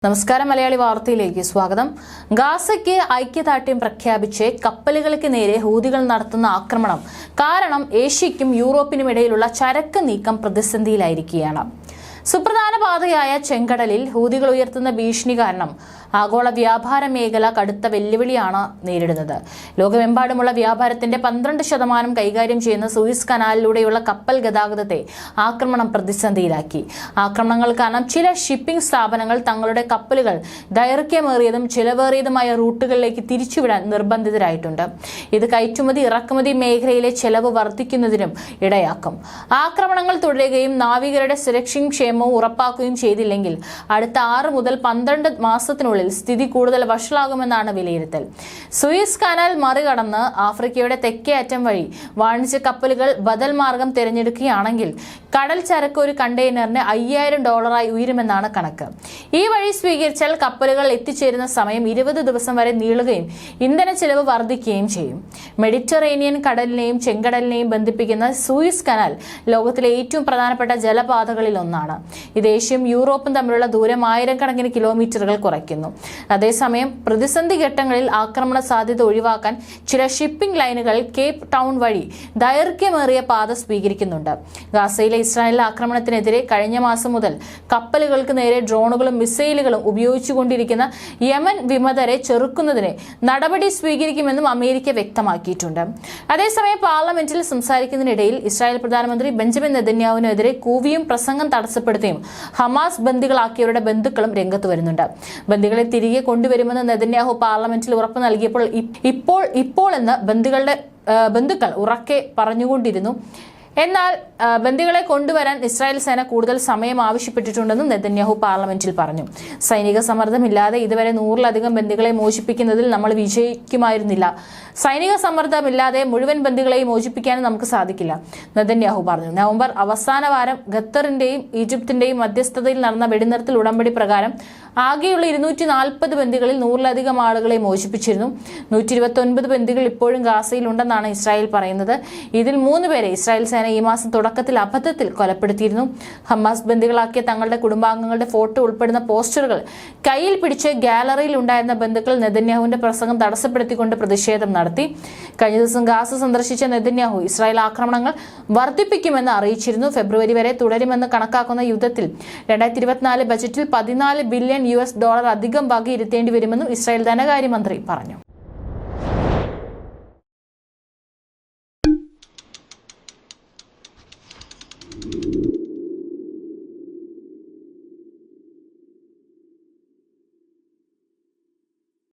നമസ്കാരം മലയാളി വാർത്തയിലേക്ക് സ്വാഗതം. ഗാസയ്ക്ക് ഐക്യദാർഢ്യം പ്രഖ്യാപിച്ച് കപ്പലുകൾക്ക് നേരെ ഹൂതികൾ നടത്തുന്ന ആക്രമണം കാരണം ഏഷ്യയ്ക്കും യൂറോപ്പിനും ഇടയിലുള്ള ചരക്ക് നീക്കം പ്രതിസന്ധിയിലായിരിക്കുകയാണ്. സുപ്രധാന പാതയായ ചെങ്കടലിൽ ഹൂതികൾ ഉയർത്തുന്ന ഭീഷണി കാരണം ആഗോള വ്യാപാര മേഖല കടുത്ത വെല്ലുവിളിയാണ് നേരിടുന്നത്. ലോകമെമ്പാടുമുള്ള വ്യാപാരത്തിന്റെ 12% കൈകാര്യം ചെയ്യുന്ന സൂയിസ് കനാലിലൂടെയുള്ള കപ്പൽ ഗതാഗതത്തെ ആക്രമണം പ്രതിസന്ധിയിലാക്കി. ആക്രമണങ്ങൾ കാരണം ചില ഷിപ്പിംഗ് സ്ഥാപനങ്ങൾ തങ്ങളുടെ കപ്പലുകൾ ദൈർഘ്യമേറിയതും ചിലവേറിയതുമായ റൂട്ടുകളിലേക്ക് തിരിച്ചുവിടാൻ നിർബന്ധിതരായിട്ടുണ്ട്. ഇത് കയറ്റുമതി ഇറക്കുമതി മേഖലയിലെ ചെലവ് വർദ്ധിക്കുന്നതിനും ഇടയാക്കും. ആക്രമണങ്ങൾ തുടരുകയും നാവികരുടെ സുരക്ഷയും ക്ഷേമവും ഉറപ്പാക്കുകയും ചെയ്തില്ലെങ്കിൽ അടുത്ത 6 മുതൽ 12 മാസത്തിനുള്ളിൽ സ്ഥിതി കൂടുതൽ വഷളാകുമെന്നാണ് വിലയിരുത്തൽ. സൂയിസ് കനാൽ മറികടന്ന് ആഫ്രിക്കയുടെ തെക്കേ അറ്റം വഴി വാണിജ്യ കപ്പലുകൾ ബദൽ മാർഗം തിരഞ്ഞെടുക്കുകയാണെങ്കിൽ കടൽ ചരക്ക് ഒരു കണ്ടെയ്നറിന് $5000 ഉയരുമെന്നാണ് കണക്ക്. ഈ വഴി സ്വീകരിച്ചാൽ കപ്പലുകൾ എത്തിച്ചേരുന്ന സമയം 20 ദിവസം വരെ നീളുകയും ഇന്ധന ചെലവ് വർദ്ധിക്കുകയും ചെയ്യും. മെഡിറ്ററേനിയൻ കടലിനെയും ചെങ്കടലിനെയും ബന്ധിപ്പിക്കുന്ന സൂയിസ് കനാൽ ലോകത്തിലെ ഏറ്റവും പ്രധാനപ്പെട്ട ജലപാതകളിൽ ഒന്നാണ്. ഇത് ഏഷ്യയും യൂറോപ്പും തമ്മിലുള്ള ദൂരം 1000 കിലോമീറ്ററുകൾ കുറയ്ക്കുന്നു. അതേസമയം പ്രതിസന്ധി ഘട്ടങ്ങളിൽ ആക്രമണ സാധ്യത ഒഴിവാക്കാൻ ചില ഷിപ്പിംഗ് ലൈനുകൾ കേപ്പ് ടൗൺ വഴി ദൈർഘ്യമേറിയ പാത സ്വീകരിക്കുന്നുണ്ട്. ഗാസയിലെ ഇസ്രായേൽ ആക്രമണത്തിനെതിരെ കഴിഞ്ഞ മാസം മുതൽ കപ്പലുകൾക്ക് നേരെ ഡ്രോണുകളും മിസൈലുകളും ഉപയോഗിച്ചുകൊണ്ടിരിക്കുന്ന യമൻ വിമതരെ ചെറുക്കുന്നതിന് നടപടി സ്വീകരിക്കുമെന്നും അമേരിക്ക വ്യക്തമാക്കിയിട്ടുണ്ട്. അതേസമയം പാർലമെന്റിൽ സംസാരിക്കുന്നതിനിടയിൽ ഇസ്രായേൽ പ്രധാനമന്ത്രി ബെഞ്ചമിൻ നെതന്യാഹുവിനെതിരെ കൂവിയും പ്രസംഗം തടസ്സപ്പെടുത്തിയും ഹമാസ് ബന്ദികളാക്കിയവരുടെ ബന്ധുക്കളും രംഗത്ത് വരുന്നുണ്ട്. ബന്ദികളെ തിരികെ കൊണ്ടുവരുമെന്ന് നെതന്യാഹു പാർലമെന്റിൽ ഉറപ്പ് നൽകിയപ്പോൾ ഇപ്പോൾ എന്ന് ബന്ധുക്കൾ ഉറക്കെ പറഞ്ഞുകൊണ്ടിരുന്നു. എന്നാൽ ബന്ദികളെ കൊണ്ടുവരാൻ ഇസ്രായേൽ സേന കൂടുതൽ സമയം ആവശ്യപ്പെട്ടിട്ടുണ്ടെന്നും നെതന്യാഹു പാർലമെന്റിൽ പറഞ്ഞു. സൈനിക സമ്മർദ്ദമില്ലാതെ ഇതുവരെ 100-ലധികം ബന്ദികളെ മോചിപ്പിക്കുന്നതിൽ നമ്മൾ വിജയിക്കുമായിരുന്നില്ല. സൈനിക സമ്മർദ്ദമില്ലാതെ മുഴുവൻ ബന്ദികളെയും മോചിപ്പിക്കാനും നമുക്ക് സാധിക്കില്ല, നെതന്യാഹു പറഞ്ഞു. നവംബർ അവസാന വാരം ഖത്തറിന്റെയും ഈജിപ്തിന്റെയും മധ്യസ്ഥതയിൽ നടന്ന വെടിനിർത്തൽ ഉടമ്പടി പ്രകാരം ആകെയുള്ള 240 ബന്ദികളിൽ 100-ലധികം ആളുകളെ മോചിപ്പിച്ചിരുന്നു. 129 ബന്ദികൾ ഇപ്പോഴും ഗാസയിലുണ്ടെന്നാണ് ഇസ്രായേൽ പറയുന്നത്. ഇതിൽ 3 പേരെ ഇസ്രായേൽ സേന ഈ മാസം തുടക്കത്തിൽ അബദ്ധത്തിൽ കൊലപ്പെടുത്തിയിരുന്നു. ഹമാസ് ബന്ദികളാക്കിയ തങ്ങളുടെ കുടുംബാംഗങ്ങളുടെ ഫോട്ടോ ഉൾപ്പെടുന്ന പോസ്റ്ററുകൾ കയ്യിൽ പിടിച്ച് ഗാലറിയിൽ ഉണ്ടായിരുന്ന ബന്ധുക്കൾ നെതന്യാഹുവിന്റെ പ്രസംഗം തടസ്സപ്പെടുത്തിക്കൊണ്ട് പ്രതിഷേധം നടത്തി. കഴിഞ്ഞ ദിവസം ഗാസ സന്ദർശിച്ച നെതന്യാഹു ഇസ്രായേൽ ആക്രമണങ്ങൾ വർദ്ധിപ്പിക്കുമെന്ന് അറിയിച്ചിരുന്നു. ഫെബ്രുവരി വരെ തുടരുമെന്ന് കണക്കാക്കുന്ന യുദ്ധത്തിൽ 2024 ബജറ്റിൽ $14 ബില്യൺ അധികം വകയിരുത്തേണ്ടി വരുമെന്നും ഇസ്രായേൽ ധനകാര്യമന്ത്രി പറഞ്ഞു.